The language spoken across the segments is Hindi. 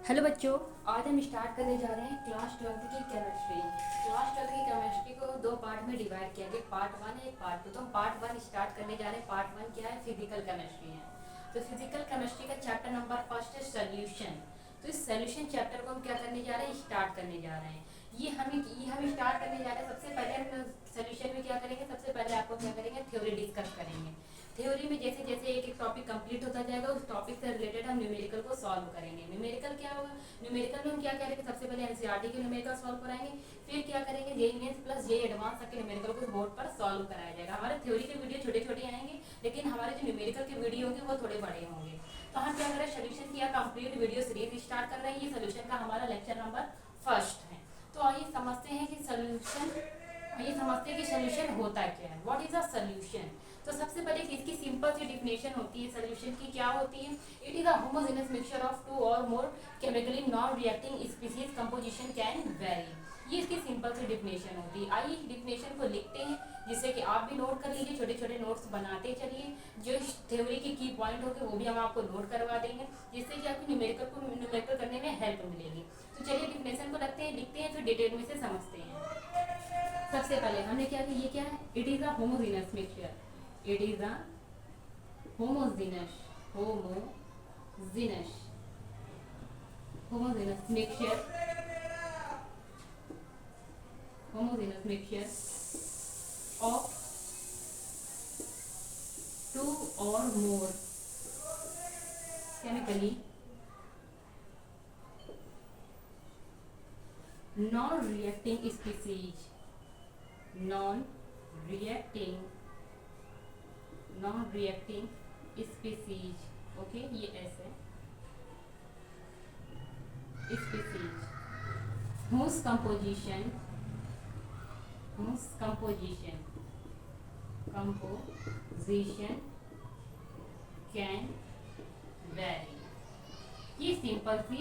हेलो बच्चों, आज हम स्टार्ट करने जा रहे हैं क्लास 12th की केमिस्ट्री। क्लास 12th की केमिस्ट्री को दो पार्ट में डिवाइड किया गया, पार्ट वन है, पार्ट टू। तो हम पार्ट वन स्टार्ट करने जा रहे हैं। पार्ट वन क्या है? फिजिकल केमिस्ट्री है। तो फिजिकल केमिस्ट्री का चैप्टर नंबर फर्स्ट है सोल्यूशन। तो इस सोल्यूशन चैप्टर को हम क्या करने जा रहे हैं? स्टार्ट करने जा रहे हैं। ये हम स्टार्ट करने जा रहे हैं। सबसे पहले हम सोल्यूशन में क्या करेंगे? सबसे पहले आपको क्या करेंगे? थ्योरी डिस्कस करेंगे। थ्योरी में जैसे जैसे एक एक टॉपिक कंप्लीट होता जाएगा, उस टॉपिक से रिलेटेड हम न्यूमेरिकल को सॉल्व करेंगे। न्यूमेरिकल क्या होगा? न्यूमेरिकल में हम क्या करेंगे? सबसे पहले एनसीईआरटी के न्यूमेरिकल सॉल्व कराएंगे, फिर क्या करेंगे? JEE mains plus JEE advance तक के न्यूमेरिकल को बोर्ड पर सॉल्व कराया जाएगा। हमारे थ्योरी के वीडियो छोटे छोटे आएंगे, लेकिन हमारे जो न्यूमेरिकल के वीडियो होंगे वो थोड़े बड़े होंगे। तो हम क्या करें? सोल्यूशन की कंप्लीट वीडियो सीरीज स्टार्ट कर रहे हैं। ये सोल्यूशन का हमारा लेक्चर नंबर फर्स्ट है। तो आइए समझते हैं कि सोल्यूशन होता क्या है। What is a solution? तो सबसे पहले इसकी सिंपल सी डिफिनेशन होती है सोल्यूशन की। क्या होती है? It is a homogeneous mixture of two और more chemically non reacting species, composition can vary. ये इसकी सिंपल सी डिफिनेशन होती है। आइए डिफिनेशन को लिखते हैं, जिससे कि आप भी नोट कर लीजिए, छोटे छोटे नोट्स बनाते चलिए। जो थ्योरी के की पॉइंट होंगे वो भी हम आपको नोट करवा देंगे, जिससे कि आपको न्यूमेरिकल करने में हेल्प मिलेगी। तो चलिए डिफिनेशन को लिखते हैं, फिर डिटेल में से समझते हैं। सबसे पहले हमने क्या किया? ये क्या है? It is a homogeneous mixture. It is a homogeneous homogeneous homogeneous mixture homogeneous mixture of two और more chemically non reacting species non reacting species. Okay, ये ऐसे species whose composition can vary। ये सिंपल सी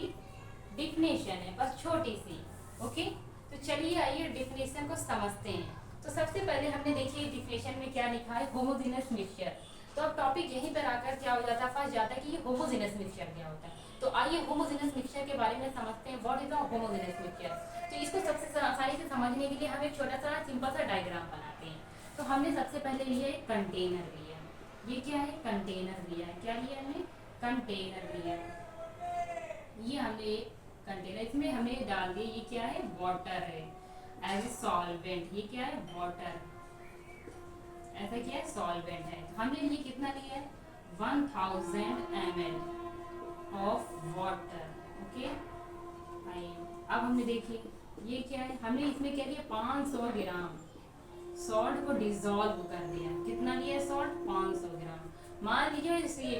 डिफिनेशन है, बस छोटी सी। ओके, तो चलिए आइए डिफिनेशन को समझते हैं। तो सबसे पहले हमने देखिए डिफिनेशन में क्या लिखा है? Homogeneous mixture. तो अब टॉपिक यहीं पर आकर क्या हो जाता है? फंस जाता है कि ये होमोजेनस मिक्सचर क्या होता है। तो आइए होमोजेनस मिक्सचर के बारे में समझते हैं। What is a homogeneous mixture? तो इसको सबसे आसानी से समझने के लिए हम एक छोटा सा सिंपल सा डायग्राम बनाते हैं। तो हमने सबसे पहले लिया एक कंटेनर लिया। ये क्या है? कंटेनर लिया है। क्या लिया हमने? कंटेनर लिया। ये हमने कंटेनर, इसमें हमें डाल दिया, ये क्या है? वाटर है एज ए सॉल्वेंट। ये क्या है? वाटर। ऐसा क्या है? सॉल्वेंट है। तो हमने ये कितना लिया है? 1000 ml ऑफ वाटर। ओके, अब हमने देखिए ये क्या है? हमने इसमें क्या लिया? 500 ग्राम सॉल्ट को डिजोल्व कर दिया। कितना लिया सॉल्ट? 500 ग्राम। मान लीजिए 1000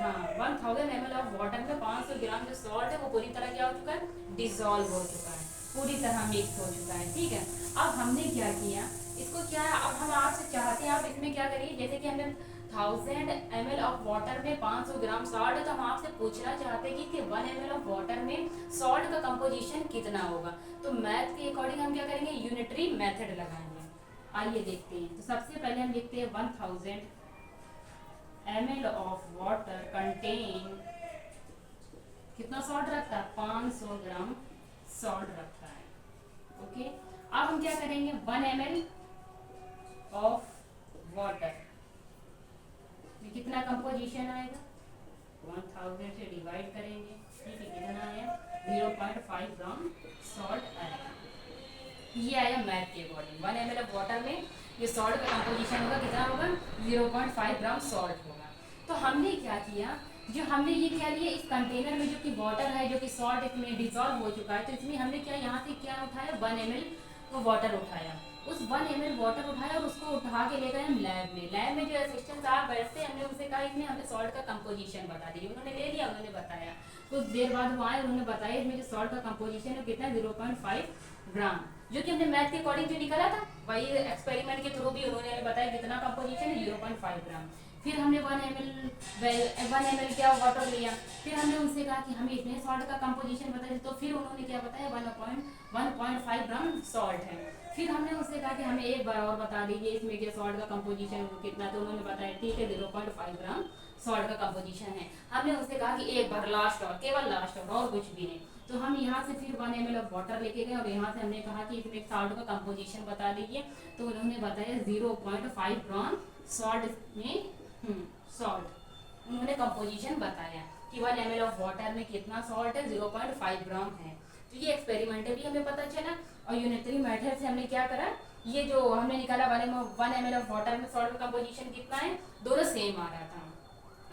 हाँ 1000 ml ऑफ वाटर में 500 ग्राम जो सॉल्ट है वो पूरी तरह क्या हो चुका है? डिजोल्व हो चुका है, पूरी तरह मिक्स हो चुका है। ठीक है, अब हमने क्या किया? इसको क्या है? अब हम आपसे चाहते हैं आप इसमें क्या करिए, जैसे कि हमने 1000 ml ऑफ वाटर में 500 ग्राम सॉल्ट है, तो हम आपसे पूछना चाहते हैं कि 1 ml ऑफ वाटर में सॉल्ट का कंपोजिशन कितना होगा। तो मैथ के अकॉर्डिंग हम क्या करेंगे? यूनिटरी मेथड लगाएंगे। आइए देखते हैं। तो सबसे पहले हम लिखते हैं 1000 ml ऑफ वाटर कंटेन कितना सॉल्ट रखता है? 500 ग्राम सॉल्ट रखता है। ओके, अब हम क्या करेंगे? 1 ml ऑफ वाटर में कितना कंपोजिशन आएगा? 1000 से डिवाइड करेंगे, ठीक है, कितना आया? 0.5 ग्राम सॉल्ट आएगा। ये आया मैथ के अकॉर्डिंग। 1 ml ऑफ वाटर में ये सॉल्ट का कंपोजिशन होगा, कितना होगा? 0.5 ग्राम सॉल्ट होगा। तो हमने क्या किया? जो हमने ये क्या लिया? इस कंटेनर में जो कि वाटर है, जो कि सॉल्ट इसमें डिजॉल्व हो चुका है, तो इसमें हमने क्या यहाँ से क्या उठाया? 1 ml वो वाटर उठाया। उस 1 ml वाटर उठाया और उसको उठा के ले गए हम लैब में। लैब में जो असिस्टेंट साहब बैठते हैं, हमने उनसे कहा इसमें हमें सॉल्ट का कंपोजिशन बता दीजिए। उन्होंने ले लिया, उन्होंने बताया। कुछ देर बाद वो आए, उन्होंने बताया इसमें जो सॉल्ट का कंपोजिशन है कितना? 0.5 ग्राम, जो कि हमने मैथ के अकॉर्डिंग जो निकाला था, वही एक्सपेरिमेंट के थ्रू भी उन्होंने हमें बताया कितना कंपोजिशन है? 0.5 ग्राम। फिर हमने 1 ml क्या वाटर लिया। फिर हमने उनसे कहा कि हमें इतने सॉल्ट का कंपोजिशन बताइए, तो फिर उन्होंने क्या बताया? 1.5 ग्राम सॉल्ट है। फिर हमने उनसे कहा कि हमें एक बार और बता दीजिए इसमें क्या सॉल्ट का कंपोजिशन कितना, तो उन्होंने बताया ठीक है 0.5 ग्राम सॉल्ट का कंपोजिशन है। हमने उनसे कहा कि एक बार लास्ट और केवल लास्ट और कुछ भी नहीं। तो हम यहाँ से फिर 1 ml ऑफ वाटर लेके गए और यहाँ से हमने कहा कि इसमें सॉल्ट का कंपोजिशन बता दीजिए। तो उन्होंने बताया 0.5 ग्राम सॉल्ट में सॉल्ट उन्होंने कंपोजिशन बताया कि 1 ml ऑफ वाटर में कितना सॉल्ट है, 0.5 ग्राम है। तो ये एक्सपेरिमेंटली हमें पता चला। और यूनिटरी मेथड से हमने क्या करा, ये जो हमने निकाला 1 ml ऑफ वाटर में सॉल्ट का कंपोजिशन कितना है, दोनों सेम आ रहा था।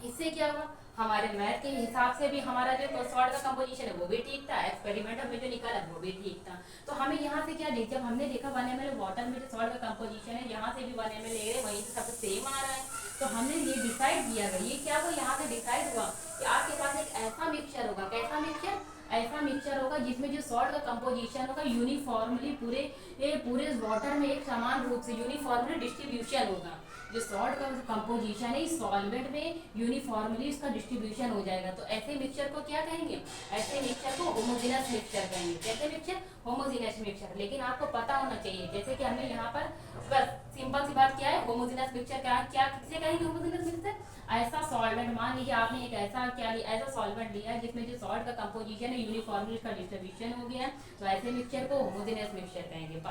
इससे क्या हुआ, हमारे मैथ के हिसाब से भी हमारा जो सॉल्ट का कंपोजिशन है वो भी ठीक था, एक्सपेरिमेंट में जो निकाला वो भी ठीक था। तो हमें यहाँ से क्या जब हमने देखा 1 ml वाटर में जो सॉल्ट का कंपोजिशन है, यहाँ से भी 1 ml ले रहे, वहीं से सब सेम आ रहा है। तो हमने ये डिसाइड किया गया, ये क्या हुआ, यहाँ से डिसाइड हुआ कि आपके पास एक ऐसा मिक्सचर होगा, कैसा मिक्सचर, ऐसा मिक्सचर होगा जिसमें जो सॉल्ट का कंपोजिशन होगा यूनिफॉर्मली पूरे वाटर में एक समान रूप से यूनिफॉर्मली डिस्ट्रीब्यूशन होगा। जो सॉल्ट का कंपोजिशन है इस सॉल्वेंट में यूनिफॉर्मली इसका डिस्ट्रीब्यूशन हो जाएगा। तो ऐसे मिक्सचर को क्या कहेंगे, ऐसे मिक्सचर को होमोजेनस मिक्सचर कहेंगे। कैसे मिक्सचर, होमोजेनस मिक्सचर। लेकिन आपको पता होना चाहिए, जैसे कि हमने यहाँ पर बस सिंपल सी बात क्या है, होमोजेनस मिक्सचर क्या किसे कहेंगे, होमोजेनस मिक्सचर ऐसा सॉल्वेंट, मान लीजिए आपने एक ऐसा क्या लिया, ऐसा सॉल्वेंट लिया है जिसमें जो सॉल्ट का कंपोजिशन है यूनिफॉर्मली इसका डिस्ट्रीब्यूशन हो गया है, तो ऐसे मिक्सचर को होमोजेनस मिक्सचर कहेंगे।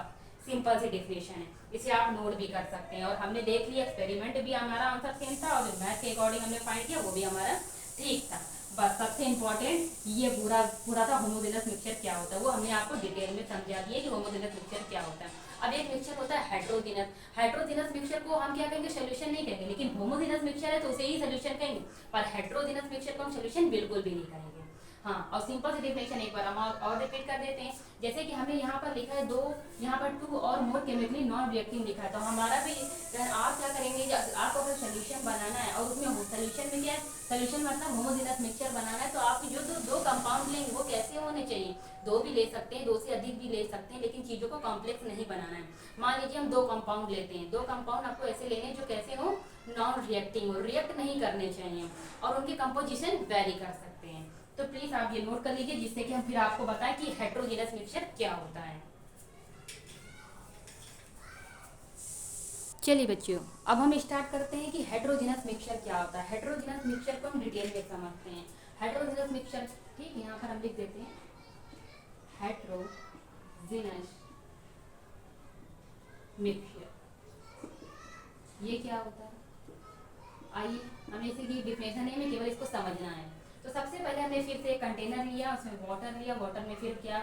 सिंपल सी डिफिनेशन है, इसे आप नोट भी कर सकते हैं। और हमने देख लिया एक्सपेरिमेंट भी हमारा आंसर सेम था और मैथ के अकॉर्डिंग हमने फाइंड किया वो भी हमारा ठीक था। बस सबसे इम्पोर्टेंट ये पूरा था होमोजेनस मिक्सचर क्या होता है, वो हमने आपको डिटेल में समझा दिया कि होमोजेनस मिक्सचर क्या होता है। अब एक मिक्सचर होता है हेट्रोजेनस। हेट्रोजेनस मिक्सचर को हम क्या कहेंगे, सोल्यूशन नहीं कहेंगे, लेकिन होमोजेनस मिक्सचर है तो उसे ही सोल्यूशन कहेंगे। पर हेट्रोजेनस मिक्सचर को हम सोल्यूशन बिल्कुल भी नहीं कहेंगे। हाँ, और सिंपल सी डिफिनेशन एक बार हम और रिपीट कर देते हैं। जैसे कि हमने यहाँ पर लिखा है यहाँ पर 2 और मोर केमिकली नॉन रिएक्टिंग लिखा है, तो हमारा भी आप क्या करेंगे, आपको अगर सोल्यूशन बनाना है और उसमें सोल्यूशन में क्या है, सोल्यूशन मतलब होमोजेनस मिक्सचर बनाना है, तो आपकी जो दो कंपाउंड लेंगे वो कैसे होने चाहिए, 2 भी ले सकते हैं, 2 से अधिक भी ले सकते हैं, लेकिन चीज़ों को कॉम्प्लेक्स नहीं बनाना है। मान लीजिए हम 2 कंपाउंड लेते हैं, 2 कंपाउंड आपको ऐसे लेने जो कैसे हो, नॉन रिएक्टिंग हो, रिएक्ट नहीं करने चाहिए और उनके कंपोजिशन वेरी कर सकते हैं। तो प्लीज आप ये नोट कर लीजिए, जिससे कि हम फिर आपको बताएं कि हेट्रोजेनस मिक्सचर क्या होता है। चलिए बच्चों, अब हम स्टार्ट करते हैं कि हेट्रोजेनस मिक्सचर क्या होता है। हेट्रोजेनस मिक्सचर को हम डिटेल में समझते हैं। हेट्रोजेनस मिक्सचर, ठीक, यहाँ पर हम लिख देते हैं हेट्रोजेनस मिक्सचर, ये क्या होता है। आइए हमें इसकी डिफिनेशन है, हमें केवल इसको समझना है। तो सबसे पहले हमने फिर से एक कंटेनर लिया, उसमें वाटर लिया, वाटर में फिर क्या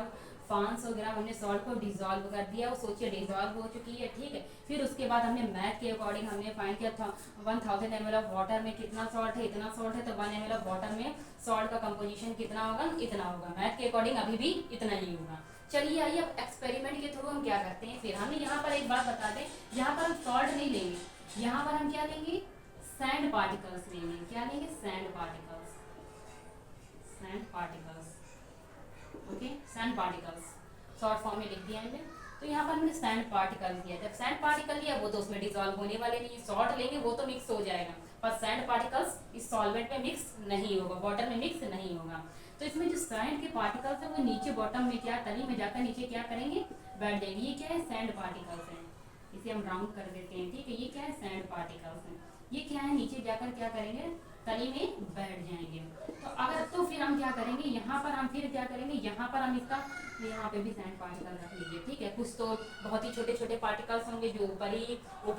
500 ग्राम हमने सॉल्ट को डिजोल्व कर दिया, वो सोचिए डिजोल्व हो चुकी है, ठीक है। फिर उसके बाद हमने मैथ के अकॉर्डिंग हमने फाइंड किया था 1000 ml ऑफ वाटर में कितना सॉल्ट है, इतना सॉल्ट है, तो 1 ml ऑफ वाटर में सॉल्ट का कंपोजिशन कितना होगा, इतना होगा। मैथ के अकॉर्डिंग अभी भी इतना ही होगा। चलिए आइए अब एक्सपेरिमेंट के थ्रू हम क्या करते हैं। फिर हमें यहाँ पर एक बात बता दें, यहाँ पर हम सॉल्ट नहीं लेंगे, यहाँ पर हम क्या लेंगे, सैंड पार्टिकल्स लेंगे। क्या लेंगे, sand particles, sand particles, okay, sand particles short form में लिख दिया हमने। तो यहाँ पर हमने सैंड पार्टिकल लिया, जब सैंड पार्टिकल लिया वो तो उसमें डिसॉल्व होने वाले नहीं है, सॉल्ट लेंगे वो तो मिक्स हो जाएगा, पर सैंड पार्टिकल्स इस सॉल्वेंट में मिक्स नहीं होगा, वाटर में मिक्स नहीं होगा। तो इसमें जो सैंड के पार्टिकल्स है वो नीचे बॉटम में क्या तली में जाकर नीचे क्या करेंगे, बैठ जाएंगे। ये क्या है, सैंड पार्टिकल्स हैं, इसे हम राउंड कर देते हैं, ठीक है। ये क्या है, सैंड पार्टिकल्स हैं, ये क्या है, नीचे जाकर क्या करेंगे, तली में बैठ जाएंगे। तो अगर तो फिर हम क्या करेंगे, यहाँ पर हम फिर क्या करेंगे, यहाँ पर हम इसका यहाँ पे भी सैंड पार्टिकल रख लीजिए, ठीक है। कुछ तो बहुत ही छोटे छोटे पार्टिकल्स होंगे जो ऊपर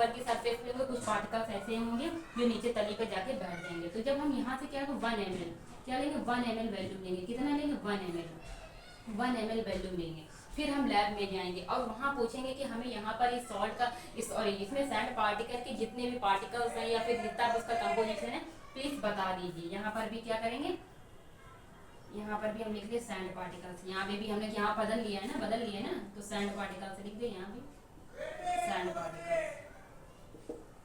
की सरफेस पे होंगे, कुछ पार्टिकल्स ऐसे होंगे जो नीचे तली पे जाके बैठ जाएंगे। तो जब हम यहाँ से क्या 1 ml क्या लेंगे, 1 ml वैल्यू लेंगे, कितना लेंगे, 1 ml वैल्यू लेंगे। फिर हम लैब में जाएंगे और वहाँ पूछेंगे कि हमें यहाँ पर इस सॉल्ट का इसमें सैंड पार्टिकल के जितने भी पार्टिकल्स हैं या फिर जितना भी उसका कंपोजिशन है प्लीज बता दीजिए। यहाँ पर भी क्या करेंगे, यहाँ पर भी हम लिख दिए सैंड पार्टिकल्स, यहाँ पे भी हमने यहाँ बदल लिया है ना, तो सैंड पार्टिकल्स लिख दिए, यहाँ भी सैंड पार्टिकल्स,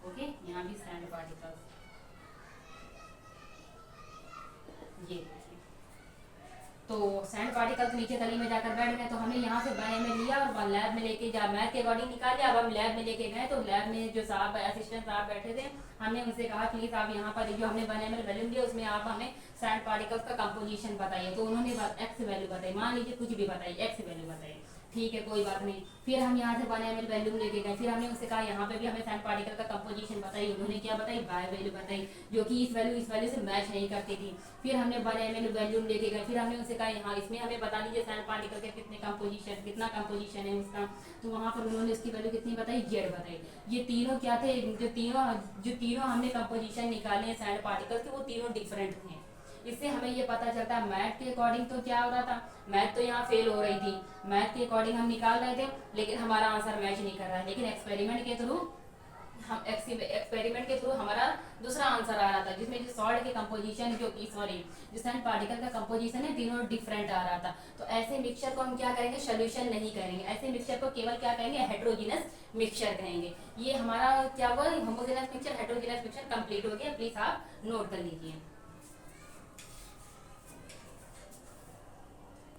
ओके, यहाँ भी सैंड पार्टिकल्स। ये तो सैंड पार्टिकल तो नीचे तली में जाकर बैठ गए, तो हमने यहाँ से 1 ml लिया और लैब में लेके जा मैथ के अकॉर्डिंग निकाल लिया। अब हम लैब में लेके गए, तो लैब में जो साहब असिस्टेंट साहब बैठे थे, हमने उनसे कहा प्लीज आप यहाँ पर जो हमने 1 ml वैल्यू लिया उसमें आप हमें सैंड पार्टिकल्स का कंपोजिशन बताइए। तो उन्होंने एक्स वैल्यू बताई, मान लीजिए कुछ भी बताइए, एक्स वैल्यू बताइए। ठीक है कोई बात नहीं। फिर हम यहाँ से 1 ml वैल्यूम लेके गए, फिर हमने उससे कहा यहाँ पे भी हमें सैंड पार्टिकल का कंपोजिशन बताई, उन्होंने क्या बताई, बाय वैल्यू बताई, जो कि इस वैल्यू से मैच नहीं करती थी। फिर हमने 1 ml वैल्यूम लेके गए, फिर हमने उनसे कहा यहाँ इसमें हमें बता दीजिए सैंड पार्टिकल के कितना कंपोजिशन है उसका। तो वहाँ पर उन्होंने उसकी वैल्यू कितनी बताई, जेड बताई। ये तीनों क्या थे, जो तीनों हमने कंपोजिशन निकाले हैं सैंड पार्टिकल के, वो तीनों डिफरेंट थे। इससे हमें ये पता चलता है मैथ के अकॉर्डिंग तो क्या हो रहा था, मैथ तो यहाँ फेल हो रही थी, मैथ के अकॉर्डिंग हम निकाल रहे थे लेकिन हमारा आंसर मैच नहीं कर रहा है। लेकिन एक्सपेरिमेंट के थ्रू हमारा दूसरा आंसर आ रहा था, जिसमें जो सॉल्ट के कंपोजिशन जो सैंड पार्टिकल का कंपोजिशन है तीनों डिफरेंट आ रहा था। तो ऐसे मिक्सचर को हम क्या करेंगे, सोल्यूशन नहीं करेंगे, ऐसे मिक्सचर को केवल क्या कहेंगे, हेटेरोजेनस मिक्सचर कहेंगे। ये हमारा क्या हुआ, homogeneous mixture heterogeneous mixture complete हो गया। प्लीज आप नोट कर लीजिए।